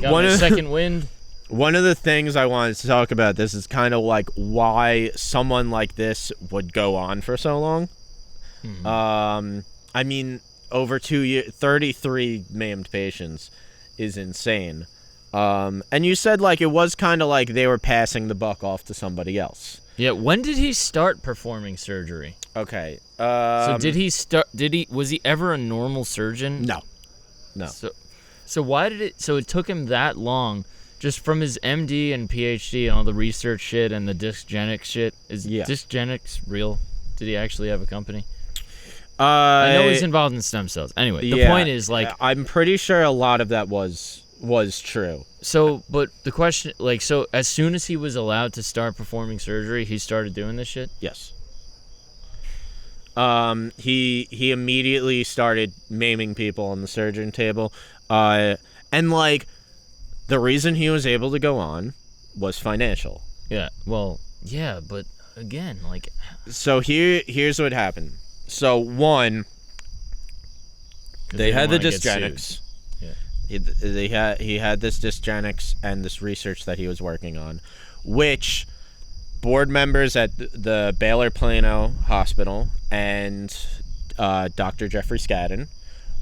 Got my second wind. One of the things I wanted to talk about this is kind of like why someone like this would go on for so long. Mm-hmm. I mean, over 2 years, 33 maimed patients is insane. And you said like it was kind of like they were passing the buck off to somebody else. Yeah, when did he start performing surgery? Okay. So was he ever a normal surgeon? No. So why did it so it took him that long just from his MD and PhD and all the research shit and the Discgenics shit? Is Discgenics real? Did he actually have a company? I know he's involved in stem cells. Anyway, the point is like I'm pretty sure a lot of that was true. So, but the question, like, so as soon as he was allowed to start performing surgery, he started doing this shit? Yes. He immediately started maiming people on the surgeon table. And like the reason he was able to go on was financial. Yeah. Well, yeah, but again, like so here's what happened. So one, they had the Discgenics. Yeah. He had this Discgenics and this research that he was working on, which board members at the Baylor Plano Hospital and Dr. Jeffrey Skadden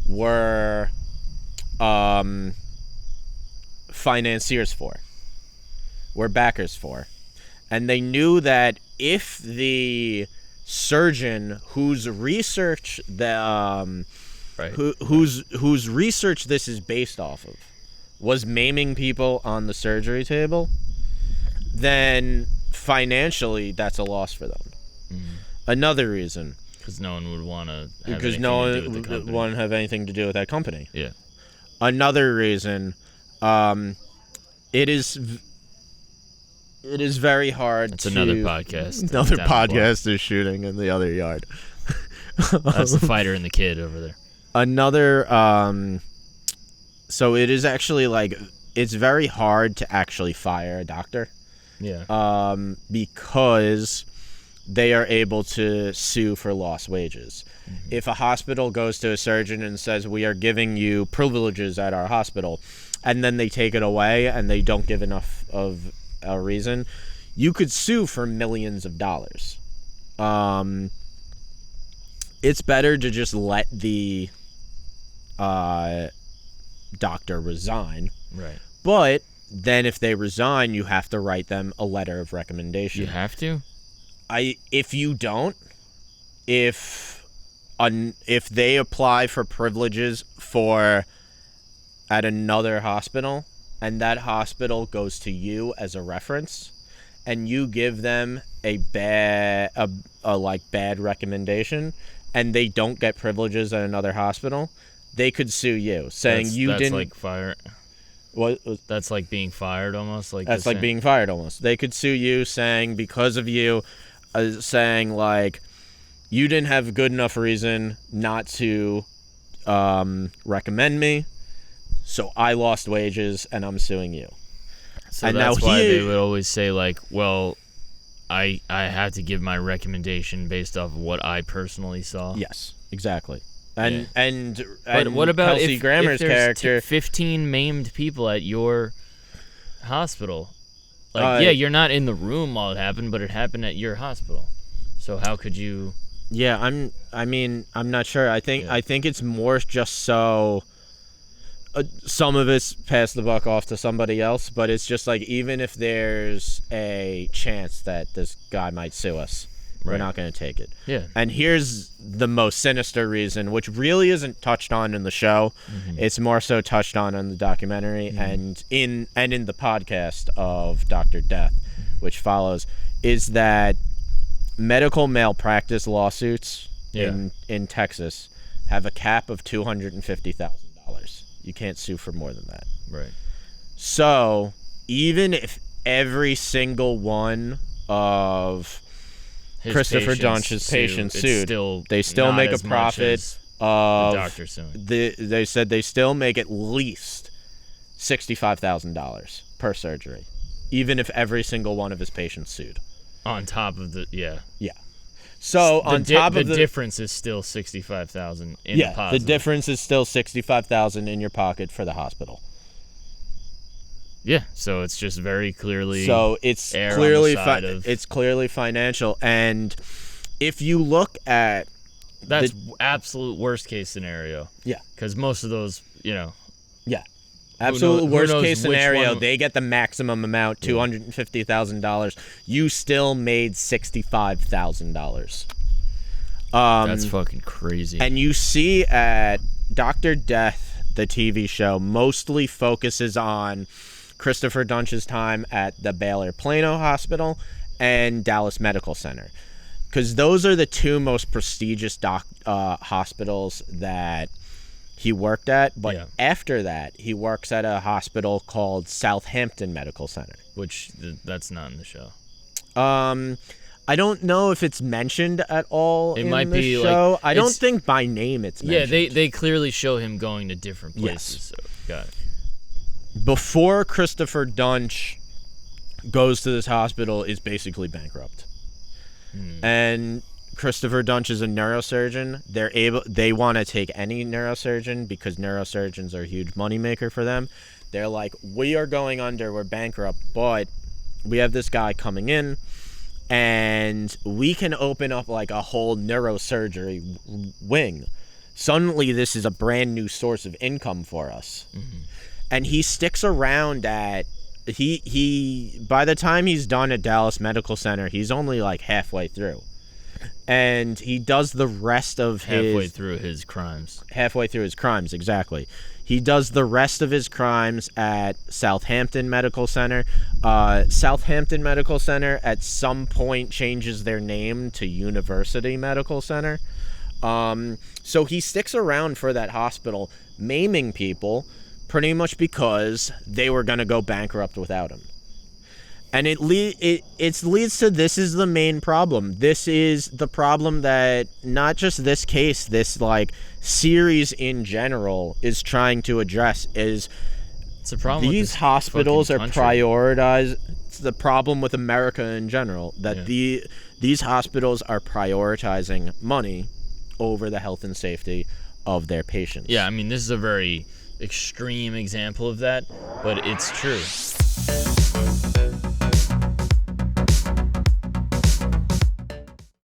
were financiers for, were backers for. And they knew that if the surgeon whose research whose research this is based off of was maiming people on the surgery table, then financially that's a loss for them. Mm-hmm. Another reason, because no one would want to have anything to do with that company. Yeah. Another reason, it is very hard. It's another podcast. Another podcast is shooting in the other yard. That's the fighter and the kid over there. Another, so it is actually like, it's very hard to actually fire a doctor. Yeah. Because they are able to sue for lost wages. Mm-hmm. If a hospital goes to a surgeon and says, we are giving you privileges at our hospital, and then they take it away and they don't give enough of a reason, you could sue for millions of dollars. It's better to just let the doctor resign. Right. But then if they resign, you have to write them a letter of recommendation. You have to? If you don't, if they apply for privileges at another hospital, and that hospital goes to you as a reference, and you give them a bad recommendation, and they don't get privileges at another hospital, they could sue you, saying that's like fire. What? That's like being fired almost. That's like being fired almost. They could sue you, saying because of you, saying like you didn't have good enough reason not to recommend me, so I lost wages and I'm suing you. So and that's why they would always say like, well, I have to give my recommendation based off of what I personally saw. Yes, exactly. And but what about Kelsey Grammer's character? 15 maimed people at your hospital. Like, you're not in the room while it happened, but it happened at your hospital. So how could you? Yeah, I'm not sure. I think it's more just so. Some of it's pass the buck off to somebody else, but it's just like even if there's a chance that this guy might sue us. Right. We're not going to take it. Yeah. And here's the most sinister reason, which really isn't touched on in the show. Mm-hmm. It's more so touched on in the documentary and in the podcast of Dr. Death, which follows, is that medical malpractice lawsuits in Texas have a cap of $250,000. You can't sue for more than that. Right. So even if every single one of Christopher Duntsch's patients sued, they still make a profit of the doctor suing. They said they still make at least $65,000 per surgery, even if every single one of his patients sued. On top of the yeah. So on top of the difference is still $65,000 in the positive. The difference is still $65,000 in your pocket for the hospital. Yeah, so it's just very clearly. So it's clearly financial, and if you look at that's absolute worst case scenario. Yeah, because most of those, Yeah, absolute worst case scenario. They get the maximum amount, $250,000. You still made $65,000. That's fucking crazy. And you see at Dr. Death, the TV show, mostly focuses on Christopher Duntsch's time at the Baylor Plano Hospital and Dallas Medical Center, because those are the two most prestigious hospitals that he worked at. But after that, he works at a hospital called Southampton Medical Center, which that's not in the show. I don't know if it's mentioned at all in the show. I don't think by name it's mentioned. Yeah, they clearly show him going to different places. Yes. So, got it. Before Christopher Duntsch goes to this hospital, is basically bankrupt. And Christopher Duntsch is a neurosurgeon. They want to take any neurosurgeon because neurosurgeons are a huge moneymaker for them. They're like, we are going under, we're bankrupt, but we have this guy coming in, and we can open up like a whole neurosurgery wing. Suddenly, this is a brand new source of income for us. And he sticks around at by the time he's done at Dallas Medical Center, he's only like halfway through. And he does the rest of halfway through his crimes, exactly. He does the rest of his crimes at Southampton Medical Center. Southampton Medical Center at some point changes their name to University Medical Center. So he sticks around for that hospital, maiming people, pretty much because they were going to go bankrupt without him. And it leads to, this is the main problem. This is the problem that not just this case, this like series in general is trying to address. It's a problem. These hospitals are prioritized. It's the problem with America in general, that these hospitals are prioritizing money over the health and safety of their patients. Yeah, I mean, this is a very extreme example of that, but it's true.